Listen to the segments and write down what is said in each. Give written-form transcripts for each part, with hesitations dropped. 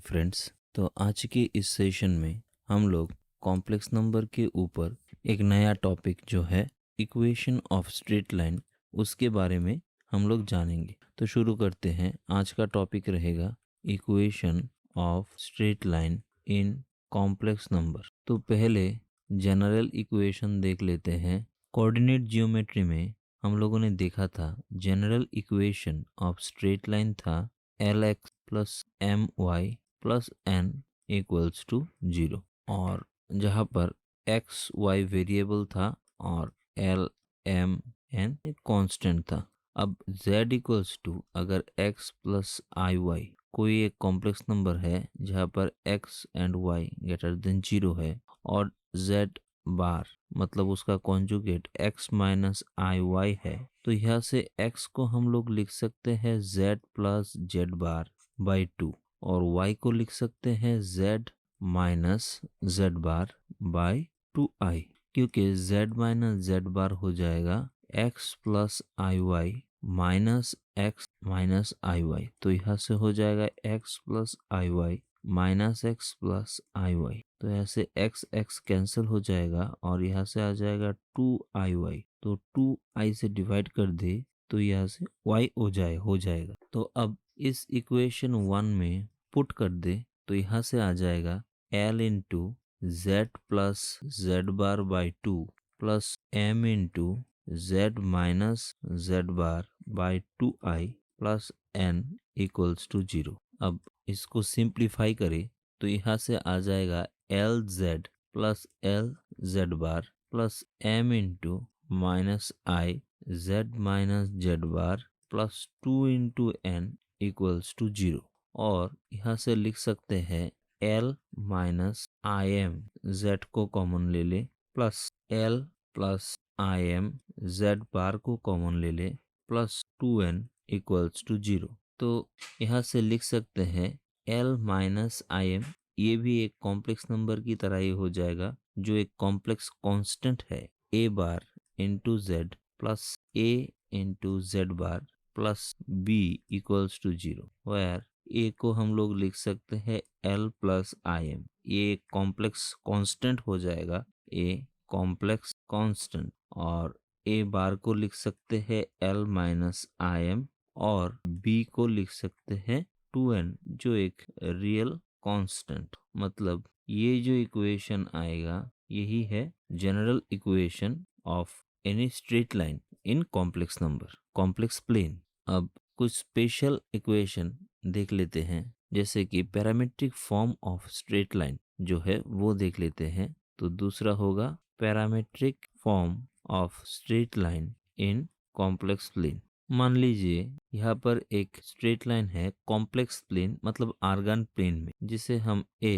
Friends. तो आज के इस सेशन में हम लोग कॉम्प्लेक्स नंबर के ऊपर एक नया टॉपिक जो है इक्वेशन ऑफ स्ट्रेट लाइन, उसके बारे में हम लोग जानेंगे। तो शुरू करते हैं। आज का टॉपिक रहेगा equation of straight line in complex number. तो पहले जनरल इक्वेशन देख लेते हैं। कोऑर्डिनेट जियोमेट्री में हम लोगों ने देखा था general equation of straight line था Lx plus m y plus n equals to 0, और जहाँ पर एक्स वाई वेरिएबल था और एल एम एन कांस्टेंट था। अब z इक्वल्स टू, अगर x प्लस आई वाई कोई एक कॉम्प्लेक्स नंबर है जहाँ पर x and y greater than 0 है, और z बार मतलब उसका conjugate x minus i y है, तो यहाँ से x को हम लोग लिख सकते हैं z plus z bar by 2, और y को लिख सकते हैं z minus Z bar by 2i, क्योंकि z माइनस जेड बार हो जाएगा x plus i Y minus x minus i Y. तो यहाँ से हो जाएगा x plus i Y minus x plus i Y. तो यहाँ से x x कैंसिल हो जाएगा और यहाँ से आ जाएगा 2i y। तो 2i से डिवाइड कर दे तो यहाँ से y हो जाएगा। तो अब इस इक्वेशन 1 में पुट कर दे तो यहाँ से आ जाएगा l into z plus z bar by 2 plus m into z minus Z bar by 2i plus n equals to 0। अब इसको सिंप्लीफाई करें तो यहाँ से आ जाएगा L Z plus L Z bar plus m into minus I Z minus Z bar plus 2 into N equals to 0, और यहाँ से लिख सकते हैं l minus I M, Z को कॉमन ले ले, plus l plus I M Z bar को कॉमन ले ले, प्लस 2n इक्वल्स टू 0। तो यहाँ से लिख सकते हैं l माइनस आई एम, ये भी एक कॉम्प्लेक्स नंबर की तरह ही हो जाएगा, जो एक कॉम्प्लेक्स कांस्टेंट है a bar into z plus a into z bar plus b equals to 0, where a को हम लोग लिख सकते हैं l प्लस आई एम। ये एक कॉम्प्लेक्स कांस्टेंट हो जाएगा, a कॉम्प्लेक्स कांस्टेंट, और a बार को लिख सकते हैं l माइनस आई एम, और b को लिख सकते हैं 2n, जो एक रियल कांस्टेंट। मतलब ये जो इक्वेशन आएगा यही है general equation of any straight line in complex number, complex plane. अब कुछ स्पेशल इक्वेशन देख लेते हैं, जैसे कि parametric form of straight line जो है वो देख लेते हैं। तो दूसरा होगा parametric form of straight line in complex plane. मान लीजिए यहाँ पर एक स्ट्रेट लाइन है कॉम्प्लेक्स प्लेन मतलब आर्गन प्लेन में, जिसे हम a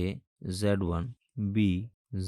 z1 b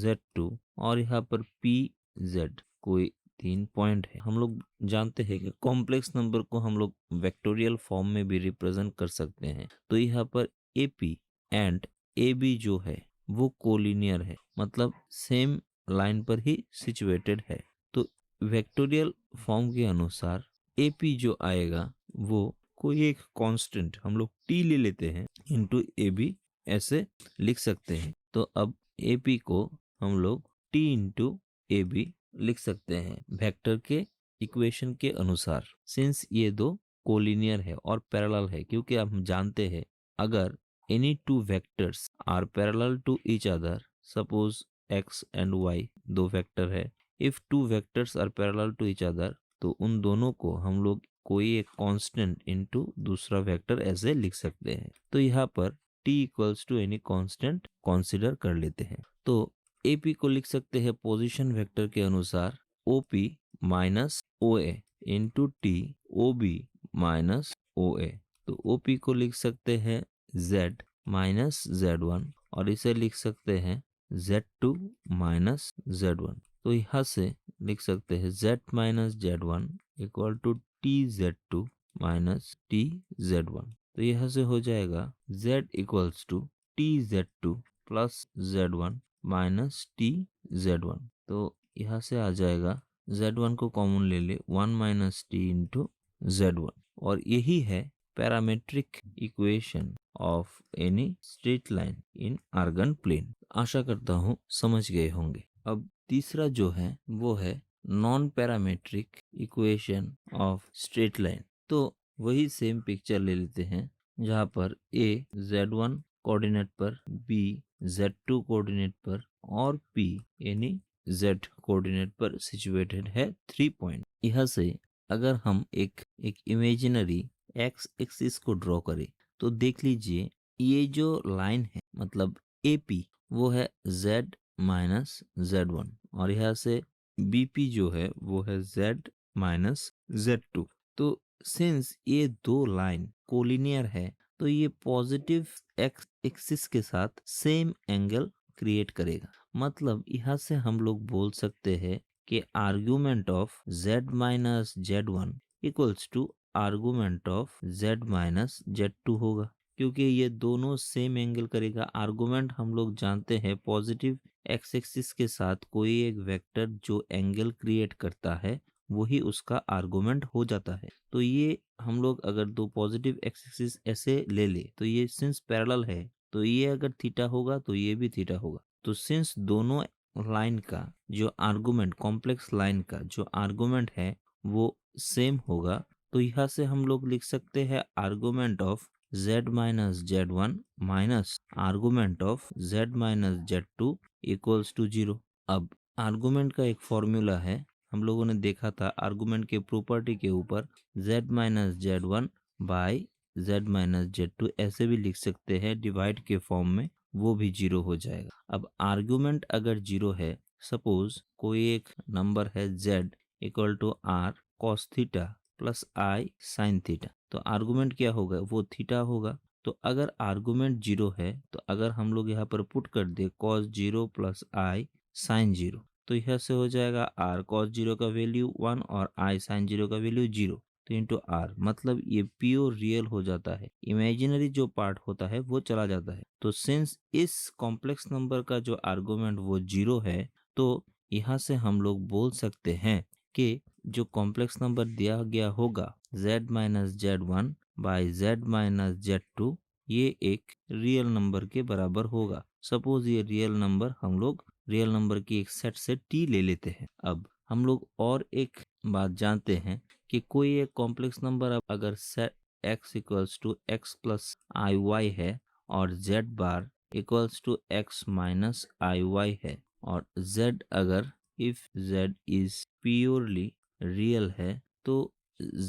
z2 और यहाँ पर p z कोई 3 पॉइंट है। हम लोग जानते हैं कि कॉम्प्लेक्स नंबर को हम लोग वेक्टोरियल फॉर्म में भी रिप्रेजेंट कर सकते हैं। तो यहाँ पर AP एंड AB जो है वो कोलिनियर है, मतलब सेम लाइन पर ही सिचुएटेड है। तो वेक्टोरियल फॉर्म के अनुसार AP जो आएगा वो कोई एक कांस्टेंट हम लोग t ले लेते हैं इंटू AB ऐसे लिख सकते हैं। तो अब AP को हम लोग t इंटू AB लिख सकते हैं वेक्टर के इक्वेशन के अनुसार, सिंस ये दो कोलिनियर है और पैरेलल है। क्योंकि हम जानते हैं अगर any two vectors are parallel to each other, suppose x and y दो वेक्टर है, if two vectors are parallel to each other, तो उन दोनों को हम लोग कोई एक कांस्टेंट इनटू दूसरा वेक्टर ऐसे लिख सकते हैं। तो यहाँ पर t equals to any constant consider कर लेते हैं। तो AP को लिख सकते हैं पोजीशन वेक्टर के अनुसार OP minus OA into t OB minus OA। तो OP को लिख सकते हैं Z माइनस Z1, और इसे लिख सकते हैं Z2 माइनस Z1। तो यहाँ से लिख सकते हैं Z minus Z1 equal to TZ2 minus TZ1। तो यहाँ से हो जाएगा Z equals to TZ2 plus Z1 minus TZ1। तो यहाँ से आ जाएगा Z1 को कॉमन ले ले 1 माइनस T इंटू Z1, और यही है parametric equation of any straight line in Argand plane. आशा करता हूँ समझ गए होंगे। अब तीसरा जो है वो है non parametric equation of straight line. तो वही सेम पिक्चर ले लेते हैं जहाँ पर A Z1 कोऑर्डिनेट पर, B Z2 कोऑर्डिनेट पर और P यानी Z कोऑर्डिनेट पर सिचुएटेड है 3 पॉइंट। यहाँ से अगर हम एक इमेजिनरी एक्स एक्सिस को ड्रॉ करें तो देख लीजिए ये जो लाइन है मतलब AP वो है Z माइनस Z1 और यहाँ से BP जो है वो है Z माइनस Z2। तो सिंस ये दो लाइन कोलिनियर है तो ये पॉजिटिव एक्स एक्सिस के साथ सेम एंगल क्रिएट करेगा। मतलब यहाँ से हम लोग बोल सकते हैं कि argument of Z minus Z1 equals to argument of Z minus Z2 होगा, क्योंकि ये दोनों सेम एंगल करेगा। आर्गुमेंट हम लोग जानते हैं पॉजिटिव एक्स एक्सिस के साथ कोई एक वेक्टर जो एंगल क्रिएट करता है वही उसका आर्गुमेंट हो जाता है। तो ये हम लोग अगर दो पॉजिटिव एक्स एक्सिस ऐसे ले ले तो ये सिंस पैरेलल है तो ये अगर थीटा होगा तो ये भी थीटा होगा। तो सिंस दोनों लाइन का जो आर्गुमेंट, कॉम्प्लेक्स लाइन का जो आर्गुमेंट है वो सेम होगा, तो यहाँ से हम लोग लिख सकते हैं argument of Z minus Z1 minus argument of Z minus Z2 equals to 0। अब आर्गुमेंट का एक फॉर्मूला है, हम लोगों ने देखा था आर्गुमेंट के प्रॉपर्टी के ऊपर Z minus Z1 by Z minus Z2 ऐसे भी लिख सकते हैं डिवाइड के फॉर्म में, वो भी 0 हो जाएगा। अब आर्गुमेंट अगर 0 है, सपोज कोई एक नंबर है Z equal to R cos theta plus I sin theta, तो आर्गुमेंट क्या होगा, वो थीटा होगा। तो अगर आर्गुमेंट 0 है तो अगर हम लोग यहाँ पर पुट कर दे cos 0 प्लस I sin 0 तो यह से हो जाएगा R cos 0 का वैल्यू 1 और I sin 0 का वैल्यू 0 तो इंटू R, मतलब ये प्योर रियल हो जाता है, इमेजिनरी जो पार्ट होता है वो चला जाता है। तो सिंस इस कॉम्प्लेक्स नंबर का जो आर्गुमेंट वो 0 है तो यहाँ से हम लोग बोल सकते हैं कि जो कॉम्प्लेक्स नंबर दिया गया होगा Z minus Z1 by Z minus Z2 ये एक रियल नंबर के बराबर होगा। सपोज ये रियल नंबर हम लोग रियल नंबर की एक सेट से T ले लेते हैं। अब हम लोग और एक बात जानते हैं कि कोई एक कॉम्प्लेक्स नंबर अगर set x equals to x plus i y है और z बार equals to x minus i y है और z अगर if z is purely real है तो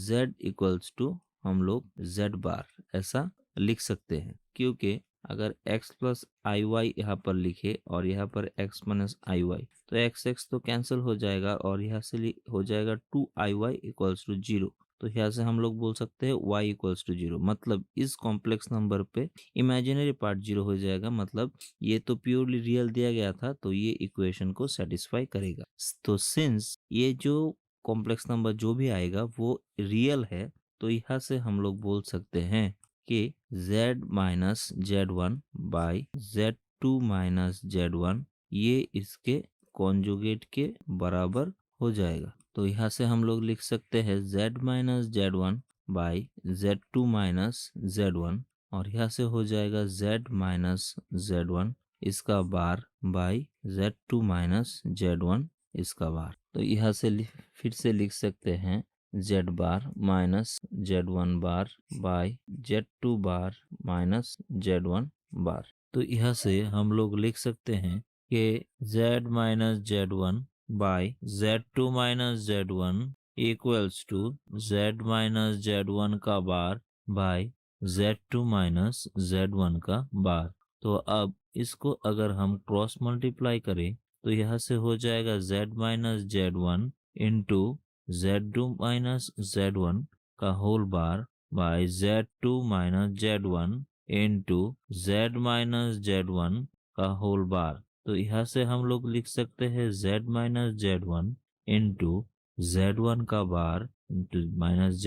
z इक्वल्स टू हम लोग z बार ऐसा लिख सकते हैं, क्योंकि अगर x प्लस आई वाई यहाँ पर लिखे और यहाँ पर x माइनस आई वाई तो x तो कैंसिल हो जाएगा और यहाँ से हो जाएगा 2iy इक्वल्स टू 0। तो यहाँ से हम लोग बोल सकते हैं y इक्वल्स टू 0, मतलब इस कॉम्प्लेक्स नंबर पे इमेजिनरी पार्ट 0 हो जाएगा, मतलब ये तो प्योरली रियल दिया गया था तो ये इक्वेशन को सेटिस्फाई करेगा। तो सिंस ये जो कॉम्प्लेक्स नंबर जो भी आएगा वो रियल है तो यहाँ से हम लोग बोल सकते हैं कि Z minus Z1 by Z2 minus Z1 ये इसके कॉन्जुगेट के बराबर हो जाएगा। तो यहाँ से हम लोग लिख सकते हैं Z minus Z1 by Z2 minus Z1 और यहाँ से हो जाएगा Z माइनस Z1 इसका बार बाई Z2 माइनस Z1 इसका बार। तो यहाँ से फिर से लिख सकते हैं Z bar minus Z1 bar by Z2 bar minus Z1 बार। तो यहाँ से हम लोग लिख सकते हैं कि Z minus Z1 by Z2 minus Z1 equals to Z minus Z1 का बार बाई Z2 माइनस Z1 का बार। तो अब इसको अगर हम क्रॉस मल्टीप्लाई करें तो यहाँ से हो जाएगा Z minus Z1 into Z2 minus Z1 का whole bar by Z2 minus Z1 into Z minus Z1 का होल बार। तो यहाँ से हम लोग लिख सकते हैं Z minus Z1 into Z1 का बार इंटू माइनस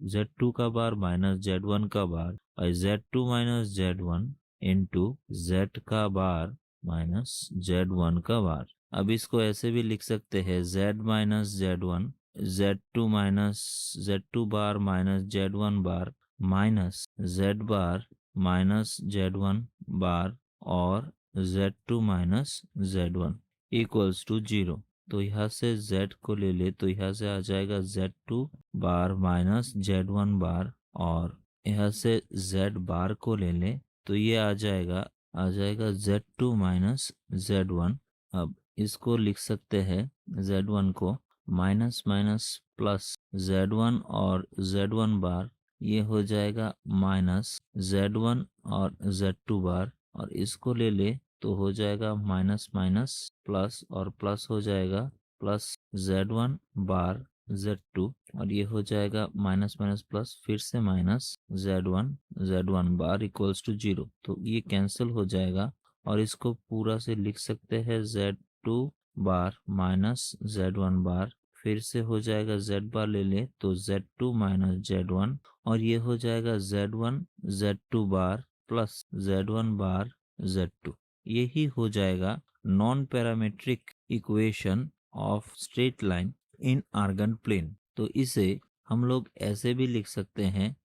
Z2 का बार माइनस Z1 का बार और Z2 minus Z1 into Z का बार माइनस Z1 का बार। अब इसको ऐसे भी लिख सकते हैं Z minus Z1 Z2 minus Z2 बार माइनस Z1 बार माइनस जेड बार माइनस z1 बार और z2 minus z1 equals to 0। तो यहाँ से z को ले ले तो यहाँ से आ जाएगा z2 बार माइनस z1 बार, और यहाँ से z बार को ले ले तो ये आ जाएगा z2 माइनस z1। अब इसको लिख सकते हैं z1 को माइनस माइनस प्लस z1 और z1 बार, ये हो जाएगा माइनस z1 और z2 बार, और इसको ले ले तो हो जाएगा माइनस माइनस प्लस और प्लस हो जाएगा प्लस z1 बार z2, और ये हो जाएगा माइनस माइनस प्लस फिर से minus z1 bar equals to 0। तो ये कैंसिल हो जाएगा और इसको पूरा से लिख सकते हैं z2 बार माइनस z1 बार, फिर से हो जाएगा z बार ले ले तो z2 माइनस z1, और ये हो जाएगा z1 z2 बार प्लस z1 बार z2। यही हो जाएगा non parametric equation of straight line in Argand plane. तो इसे हम लोग ऐसे भी लिख सकते हैं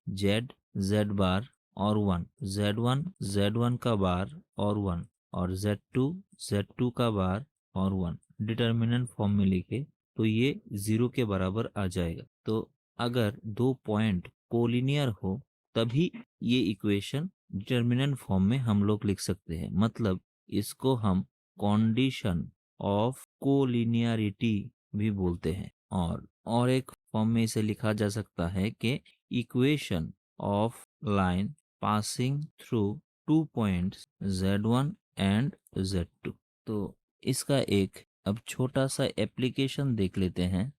z बार और 1, z1 का बार और 1, और z2 का बार और 1 डिटर्मिनेंट फॉर्म में लिखे तो ये 0 के बराबर आ जाएगा। तो अगर दो पॉइंट कोलिनियर हो तभी ये इक्वेशन डिटर्मिनेंट फॉर्म में हम लोग लिख सकते हैं, मतलब इसको हम कंडीशन ऑफ कोलिनियरिटी भी बोलते हैं। और एक फॉर्म में इसे लिखा जा सकता है कि equation of line passing through 2 points z1 and z2। तो इसका एक अब छोटा सा एप्लीकेशन देख लेते हैं।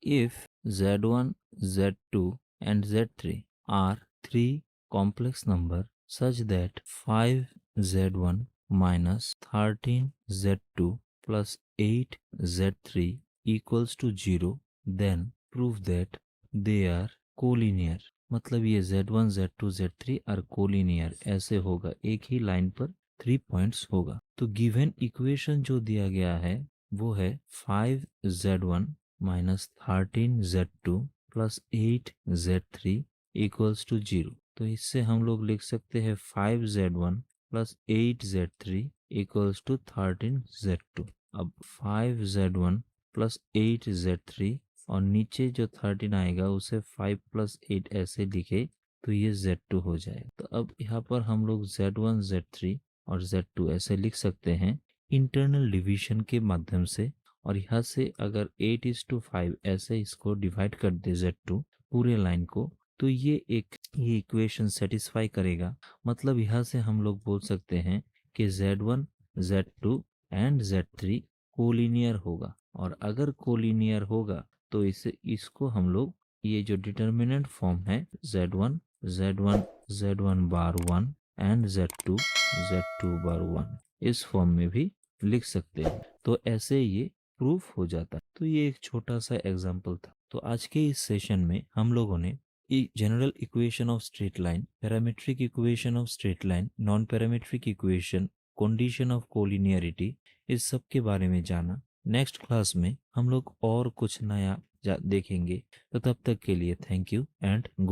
If z1 z2 and z3 are 3 complex number such that 5z1 minus 13z2 plus 8z3 equals to 0, then prove that they are collinear। मतलब ये z1 z2 z3 are collinear ऐसे होगा, एक ही लाइन पर 3 पॉइंट्स होगा। तो गिवन इक्वेशन जो दिया गया है वो है 5z1 minus 13z2 plus 8z3 equals to 0। तो इससे हम लोग लिख सकते हैं 5z1 plus 8z3 equals to 13z2। अब 5z1 प्लस 8z3 और नीचे जो 13 आएगा उसे 5 प्लस 8 ऐसे लिखे तो ये z2 हो जाएगा। तो अब यहाँ पर हम लोग z1 z3 और z2 ऐसे लिख सकते हैं इंटरनल डिवीजन के माध्यम से, और यहाँ से अगर 8:5 ऐसे इसको डिवाइड कर दे z2 पूरे लाइन को तो ये इक्वेशन सेटिस्फाई करेगा। मतलब यहाँ से हम लोग बोल सकते हैं कि z1 z2 and z3 collinear होगा, और अगर कोलिनियर होगा तो इसको हम लोग ये जो डिटर्मिनेंट फॉर्म है z1 बार 1 एंड z2 बार 1 इस फॉर्म में भी लिख सकते हैं। तो ऐसे ये प्रूफ हो जाता है। तो ये एक छोटा सा एग्जाम्पल था। तो आज के इस सेशन में हम लोगों ने general equation of straight line, parametric equation of straight line, non parametric equation, condition of collinearity, इस सब के बारे में जाना। नेक्स्ट क्लास में हम लोग और कुछ नया देखेंगे। तो तब तक के लिए थैंक यू एंड गुड।